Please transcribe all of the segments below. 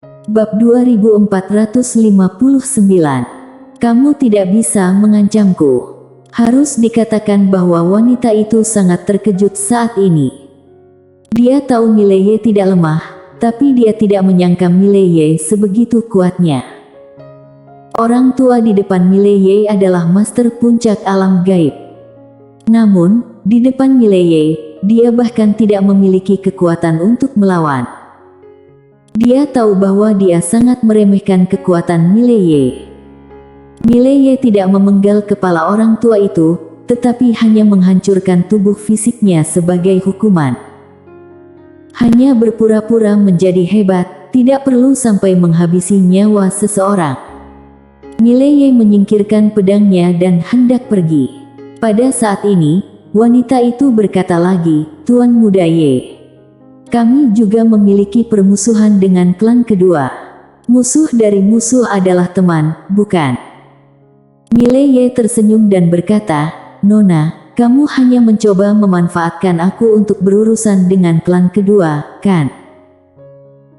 Bab 2459. Kamu tidak bisa mengancamku. Harus dikatakan bahwa wanita itu sangat terkejut saat ini. Dia tahu Mileye tidak lemah, tapi dia tidak menyangka Mileye sebegitu kuatnya. Orang tua di depan Mileye adalah master puncak alam gaib. Namun, di depan Mileye, dia bahkan tidak memiliki kekuatan untuk melawan. Dia tahu bahwa dia sangat meremehkan kekuatan Mileye. Mileye tidak memenggal kepala orang tua itu, tetapi hanya menghancurkan tubuh fisiknya sebagai hukuman. Hanya berpura-pura menjadi hebat, tidak perlu sampai menghabisi nyawa seseorang. Mileye menyingkirkan pedangnya dan hendak pergi. Pada saat ini, wanita itu berkata lagi, "Tuan Muda Ye, kami juga memiliki permusuhan dengan klan kedua. Musuh dari musuh adalah teman, bukan?" Mileye tersenyum dan berkata, "Nona, kamu hanya mencoba memanfaatkan aku untuk berurusan dengan klan kedua, kan?"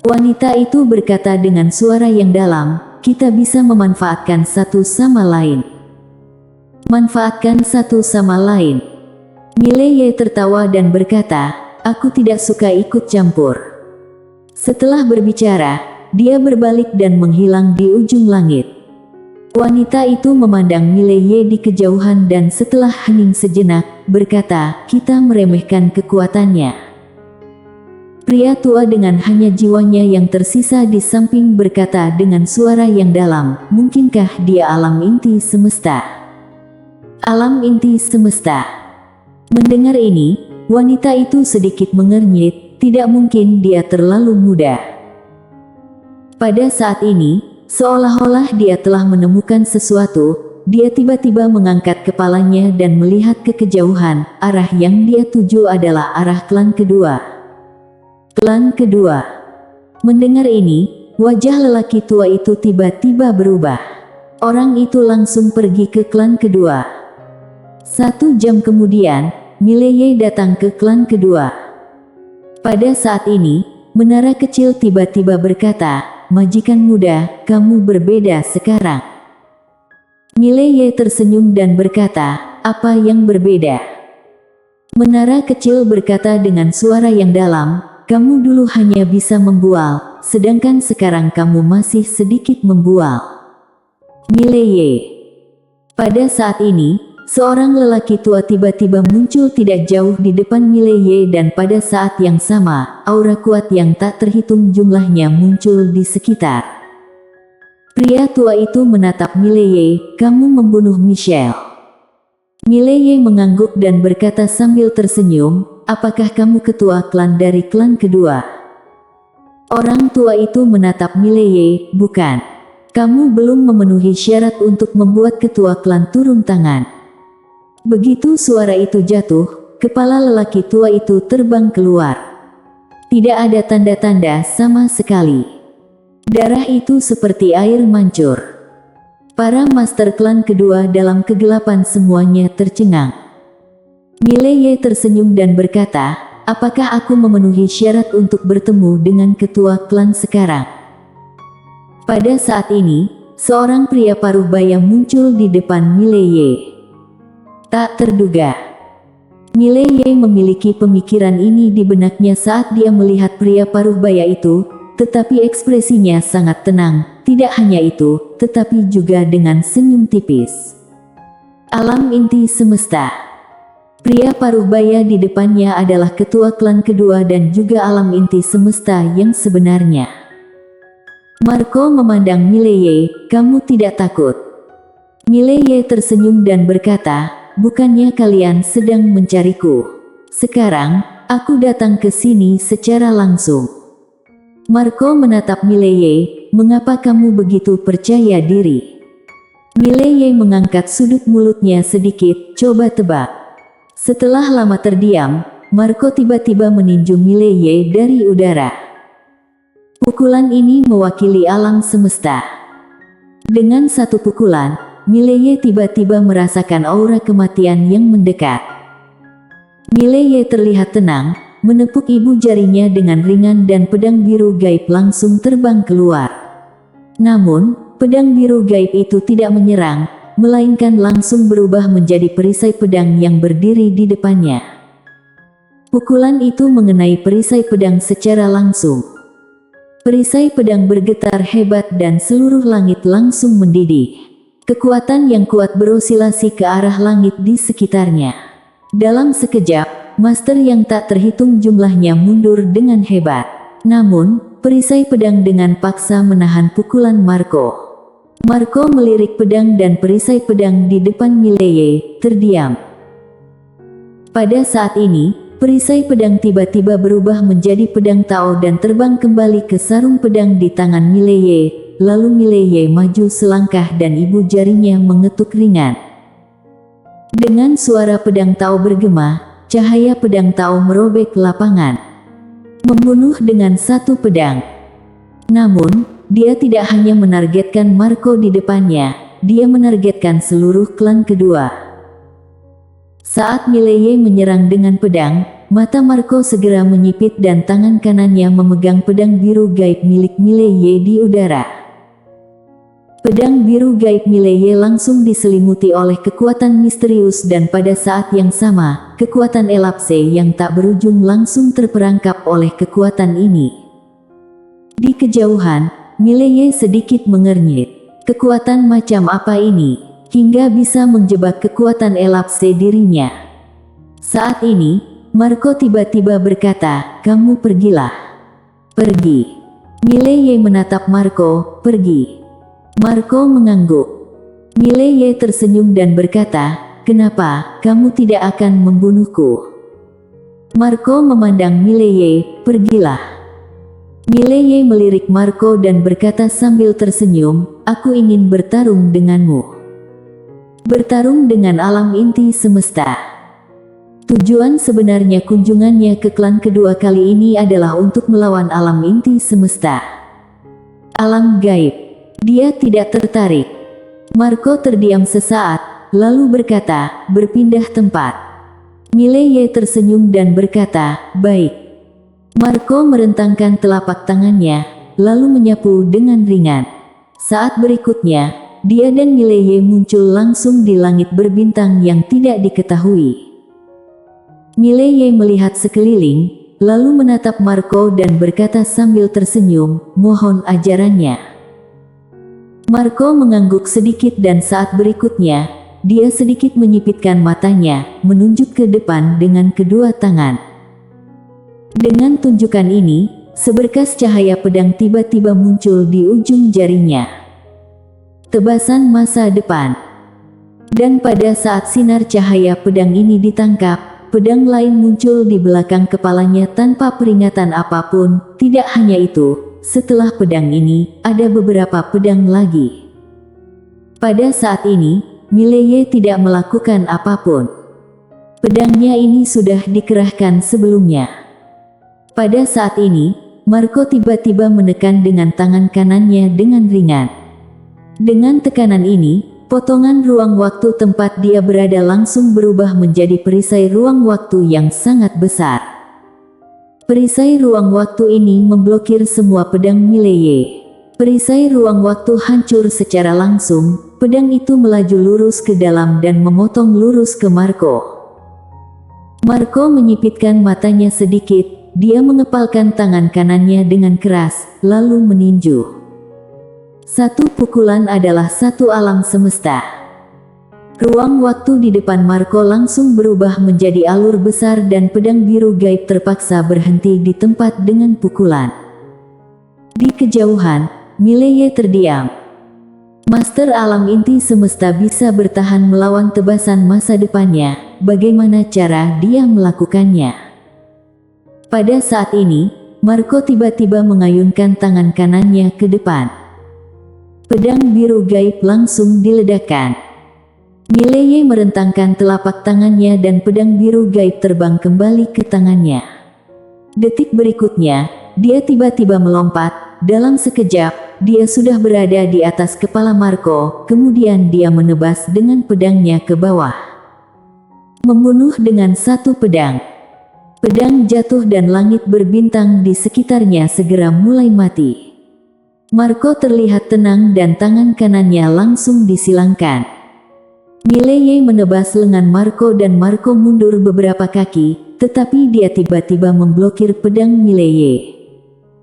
Wanita itu berkata dengan suara yang dalam, "Kita bisa memanfaatkan satu sama lain." Manfaatkan satu sama lain. Mileye tertawa dan berkata, "Aku tidak suka ikut campur." Setelah berbicara, dia berbalik dan menghilang di ujung langit. Wanita itu memandang Mileye di kejauhan dan setelah hening sejenak, berkata, "Kita meremehkan kekuatannya." Pria tua dengan hanya jiwanya yang tersisa di samping berkata dengan suara yang dalam, "Mungkinkah dia alam inti semesta?" Alam inti semesta. Mendengar ini, wanita itu sedikit mengernyit, tidak mungkin dia terlalu muda. Pada saat ini, seolah-olah dia telah menemukan sesuatu, dia tiba-tiba mengangkat kepalanya dan melihat ke kejauhan, arah yang dia tuju adalah arah klan kedua. Klan kedua. Mendengar ini, wajah lelaki tua itu tiba-tiba berubah. Orang itu langsung pergi ke klan kedua. 1 jam kemudian, Mileye datang ke klan kedua. Pada saat ini, menara kecil tiba-tiba berkata, "Majikan muda, kamu berbeda sekarang." Mileye tersenyum dan berkata, "Apa yang berbeda?" Menara kecil berkata dengan suara yang dalam, "Kamu dulu hanya bisa membual, sedangkan sekarang kamu masih sedikit membual." Mileye. Pada saat ini, seorang lelaki tua tiba-tiba muncul tidak jauh di depan Mileye dan pada saat yang sama, aura kuat yang tak terhitung jumlahnya muncul di sekitar. Pria tua itu menatap Mileye, "Kamu membunuh Michelle." Mileye mengangguk dan berkata sambil tersenyum, "Apakah kamu ketua klan dari klan kedua?" Orang tua itu menatap Mileye, "Bukan. Kamu belum memenuhi syarat untuk membuat ketua klan turun tangan." Begitu suara itu jatuh, kepala lelaki tua itu terbang keluar. Tidak ada tanda-tanda sama sekali. Darah itu seperti air mancur. Para master klan kedua dalam kegelapan semuanya tercengang. Mileye tersenyum dan berkata, "Apakah aku memenuhi syarat untuk bertemu dengan ketua klan sekarang?" Pada saat ini, seorang pria paruh baya muncul di depan Mileye. Tak terduga. Mileye memiliki pemikiran ini di benaknya saat dia melihat pria paruh baya itu, tetapi ekspresinya sangat tenang. Tidak hanya itu, tetapi juga dengan senyum tipis. Alam inti semesta. Pria paruh baya di depannya adalah ketua klan kedua dan juga alam inti semesta yang sebenarnya. Marco memandang Mileye, "Kamu tidak takut?" Mileye tersenyum dan berkata, "Bukannya kalian sedang mencariku? Sekarang, aku datang ke sini secara langsung." Marco menatap Mileye, "Mengapa kamu begitu percaya diri?" Mileye mengangkat sudut mulutnya sedikit, "Coba tebak." Setelah lama terdiam, Marco tiba-tiba meninju Mileye dari udara. Pukulan ini mewakili alam semesta. Dengan satu pukulan, Mileye tiba-tiba merasakan aura kematian yang mendekat. Mileye terlihat tenang, menepuk ibu jarinya dengan ringan dan pedang biru gaib langsung terbang keluar. Namun, pedang biru gaib itu tidak menyerang, melainkan langsung berubah menjadi perisai pedang yang berdiri di depannya. Pukulan itu mengenai perisai pedang secara langsung. Perisai pedang bergetar hebat dan seluruh langit langsung mendidih. Kekuatan yang kuat berosilasi ke arah langit di sekitarnya. Dalam sekejap, master yang tak terhitung jumlahnya mundur dengan hebat. Namun, perisai pedang dengan paksa menahan pukulan Marco. Marco melirik pedang dan perisai pedang di depan Mileye, terdiam. Pada saat ini, perisai pedang tiba-tiba berubah menjadi pedang Tao dan terbang kembali ke sarung pedang di tangan Mileye. Lalu Mileye maju selangkah dan ibu jarinya mengetuk ringan. Dengan suara pedang Tao bergema, cahaya pedang Tao merobek lapangan. Membunuh dengan satu pedang. Namun, dia tidak hanya menargetkan Marco di depannya, dia menargetkan seluruh klan kedua. Saat Mileye menyerang dengan pedang, mata Marco segera menyipit dan tangan kanannya memegang pedang biru gaib milik Mileye di udara. Pedang biru gaib Mileye langsung diselimuti oleh kekuatan misterius dan pada saat yang sama, kekuatan elapse yang tak berujung langsung terperangkap oleh kekuatan ini. Di kejauhan, Mileye sedikit mengernyit. Kekuatan macam apa ini, hingga bisa menjebak kekuatan elapse dirinya? Saat ini, Marco tiba-tiba berkata, "Kamu pergilah." "Pergi." Mileye menatap Marco, "Pergi." Marco mengangguk. Mileye tersenyum dan berkata, "Kenapa, kamu tidak akan membunuhku?" Marco memandang Mileye, "Pergilah." Mileye melirik Marco dan berkata sambil tersenyum, "Aku ingin bertarung denganmu." Bertarung dengan alam inti semesta. Tujuan sebenarnya kunjungannya ke klan kedua kali ini adalah untuk melawan alam inti semesta. Alam gaib. Dia tidak tertarik. Marco terdiam sesaat, lalu berkata, "Berpindah tempat." Mileye tersenyum dan berkata, "Baik." Marco merentangkan telapak tangannya, lalu menyapu dengan ringan. Saat berikutnya, dia dan Mileye muncul langsung di langit berbintang yang tidak diketahui. Mileye melihat sekeliling, lalu menatap Marco dan berkata sambil tersenyum, "Mohon ajarannya." Marco mengangguk sedikit dan saat berikutnya, dia sedikit menyipitkan matanya, menunjuk ke depan dengan kedua tangan. Dengan tunjukan ini, seberkas cahaya pedang tiba-tiba muncul di ujung jarinya. Tebasan masa depan. Dan pada saat sinar cahaya pedang ini ditangkap, pedang lain muncul di belakang kepalanya tanpa peringatan apapun. Tidak hanya itu, setelah pedang ini, ada beberapa pedang lagi. Pada saat ini, Mileye tidak melakukan apapun. Pedangnya ini sudah dikerahkan sebelumnya. Pada saat ini, Marco tiba-tiba menekan dengan tangan kanannya dengan ringan. Dengan tekanan ini, potongan ruang waktu tempat dia berada langsung berubah menjadi perisai ruang waktu yang sangat besar. Perisai ruang waktu ini memblokir semua pedang Mileye. Perisai ruang waktu hancur secara langsung, pedang itu melaju lurus ke dalam dan memotong lurus ke Marco. Marco menyipitkan matanya sedikit, dia mengepalkan tangan kanannya dengan keras, lalu meninju. Satu pukulan adalah satu alam semesta. Ruang waktu di depan Marco langsung berubah menjadi alur besar dan pedang biru gaib terpaksa berhenti di tempat dengan pukulan. Di kejauhan, Mileye terdiam. Master alam inti semesta bisa bertahan melawan tebasan masa depannya, bagaimana cara dia melakukannya? Pada saat ini, Marco tiba-tiba mengayunkan tangan kanannya ke depan. Pedang biru gaib langsung diledakkan. Mileye merentangkan telapak tangannya dan pedang biru gaib terbang kembali ke tangannya. Detik berikutnya, dia tiba-tiba melompat. Dalam sekejap, dia sudah berada di atas kepala Marco, kemudian dia menebas dengan pedangnya ke bawah. Membunuh dengan satu pedang. Pedang jatuh dan langit berbintang di sekitarnya segera mulai mati. Marco terlihat tenang dan tangan kanannya langsung disilangkan. Mileye menebas lengan Marco dan Marco mundur beberapa kaki, tetapi dia tiba-tiba memblokir pedang Mileye.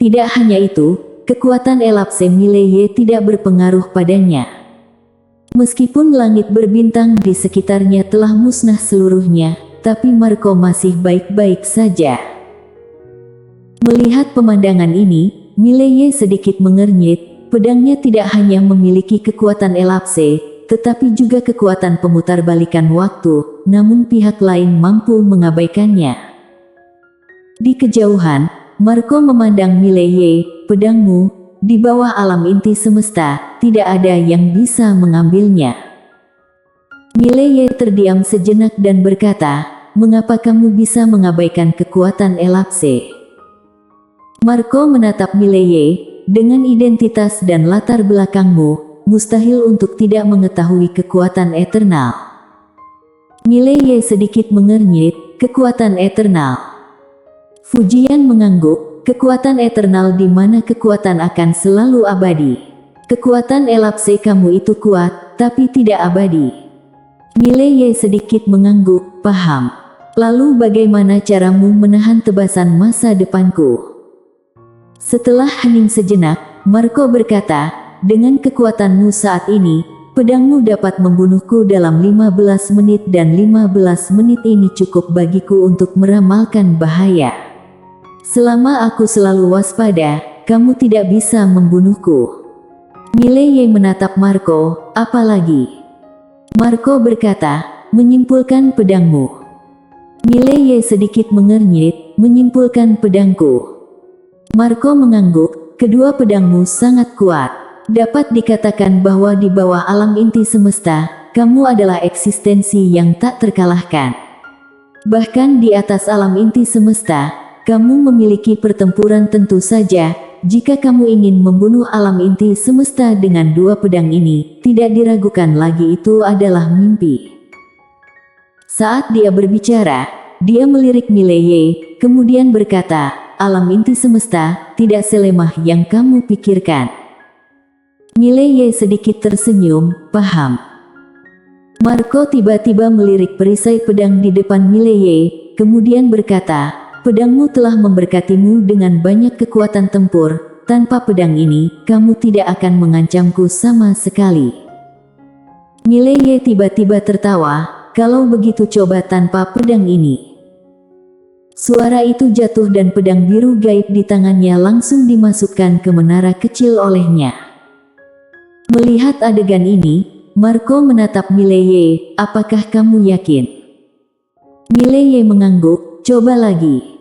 Tidak hanya itu, kekuatan elapse Mileye tidak berpengaruh padanya. Meskipun langit berbintang di sekitarnya telah musnah seluruhnya, tapi Marco masih baik-baik saja. Melihat pemandangan ini, Mileye sedikit mengernyit. Pedangnya tidak hanya memiliki kekuatan elapse, tetapi juga kekuatan pemutarbalikan waktu, namun pihak lain mampu mengabaikannya. Di kejauhan, Marco memandang Mileye, pedangmu, di bawah alam inti semesta, tidak ada yang bisa mengambilnya. Mileye terdiam sejenak dan berkata, "Mengapa kamu bisa mengabaikan kekuatan elapse?" Marco menatap Mileye, "Dengan identitas dan latar belakangmu, mustahil untuk tidak mengetahui kekuatan eternal." Mileye sedikit mengernyit, "Kekuatan eternal?" Fujian mengangguk, "Kekuatan eternal di mana kekuatan akan selalu abadi. Kekuatan elapse kamu itu kuat, tapi tidak abadi." Mileye sedikit mengangguk, "Paham. Lalu bagaimana caramu menahan tebasan masa depanku?" Setelah hening sejenak, Marco berkata, "Dengan kekuatanmu saat ini, pedangmu dapat membunuhku dalam 15 menit dan 15 menit ini cukup bagiku untuk meramalkan bahaya. Selama aku selalu waspada, kamu tidak bisa membunuhku." Mileye menatap Marco, "Apa lagi?" Marco berkata, "Menyimpulkan pedangmu." Mileye sedikit mengernyit, "Menyimpulkan pedangku." Marco mengangguk, "Kedua pedangmu sangat kuat. Dapat dikatakan bahwa di bawah alam inti semesta, kamu adalah eksistensi yang tak terkalahkan. Bahkan di atas alam inti semesta, kamu memiliki pertempuran tentu saja. Jika kamu ingin membunuh alam inti semesta dengan dua pedang ini, tidak diragukan lagi itu adalah mimpi." Saat dia berbicara, dia melirik Mileye, kemudian berkata, "Alam inti semesta tidak selemah yang kamu pikirkan." Mileye sedikit tersenyum, "Paham." Marco tiba-tiba melirik perisai pedang di depan Mileye, kemudian berkata, "Pedangmu telah memberkatimu dengan banyak kekuatan tempur. Tanpa pedang ini, kamu tidak akan mengancamku sama sekali." Mileye tiba-tiba tertawa, "Kalau begitu coba tanpa pedang ini." Suara itu jatuh dan pedang biru gaib di tangannya langsung dimasukkan ke menara kecil olehnya. Melihat adegan ini, Marco menatap Mileye, "Apakah kamu yakin?" Mileye mengangguk, "Coba lagi."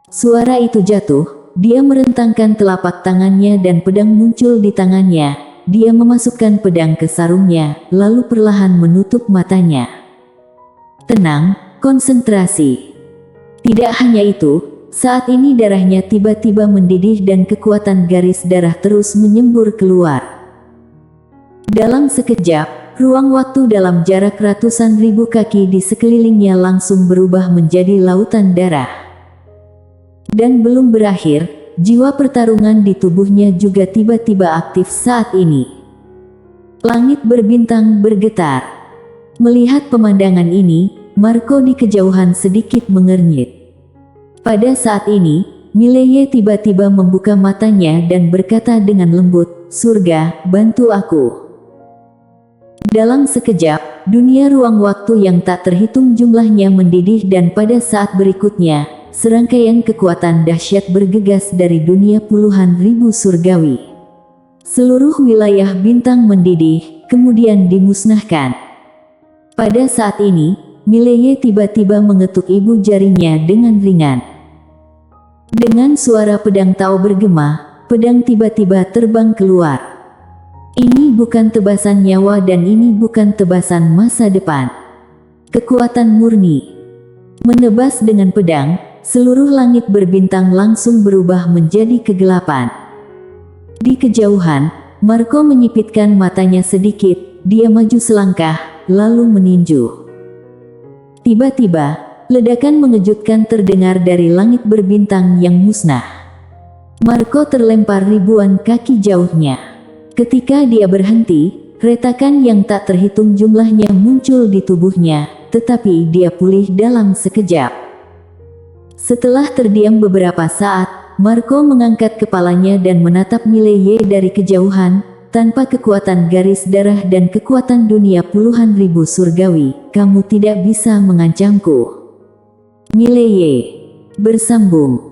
Suara itu jatuh, dia merentangkan telapak tangannya dan pedang muncul di tangannya. Dia memasukkan pedang ke sarungnya, lalu perlahan menutup matanya. Tenang, konsentrasi. Tidak hanya itu, saat ini darahnya tiba-tiba mendidih dan kekuatan garis darah terus menyembur keluar. Dalam sekejap, ruang waktu dalam jarak ratusan ribu kaki di sekelilingnya langsung berubah menjadi lautan darah. Dan belum berakhir, jiwa pertarungan di tubuhnya juga tiba-tiba aktif saat ini. Langit berbintang bergetar. Melihat pemandangan ini, Marco di kejauhan sedikit mengernyit. Pada saat ini, Mileye tiba-tiba membuka matanya dan berkata dengan lembut, "Surga, bantu aku." Dalam sekejap, dunia ruang waktu yang tak terhitung jumlahnya mendidih dan pada saat berikutnya, serangkaian kekuatan dahsyat bergegas dari dunia puluhan ribu surgawi. Seluruh wilayah bintang mendidih, kemudian dimusnahkan. Pada saat ini, Mileye tiba-tiba mengetuk ibu jarinya dengan ringan. Dengan suara pedang Tao bergema, pedang tiba-tiba terbang keluar. Ini bukan tebasan nyawa dan ini bukan tebasan masa depan. Kekuatan murni. Menebas dengan pedang, seluruh langit berbintang langsung berubah menjadi kegelapan. Di kejauhan, Marco menyipitkan matanya sedikit, dia maju selangkah, lalu meninju. Tiba-tiba, ledakan mengejutkan terdengar dari langit berbintang yang musnah. Marco terlempar ribuan kaki jauhnya. Ketika dia berhenti, retakan yang tak terhitung jumlahnya muncul di tubuhnya, tetapi dia pulih dalam sekejap. Setelah terdiam beberapa saat, Marco mengangkat kepalanya dan menatap Mileye dari kejauhan. Tanpa kekuatan garis darah dan kekuatan dunia puluhan ribu surgawi, kamu tidak bisa mengancamku. Mileye bersambung.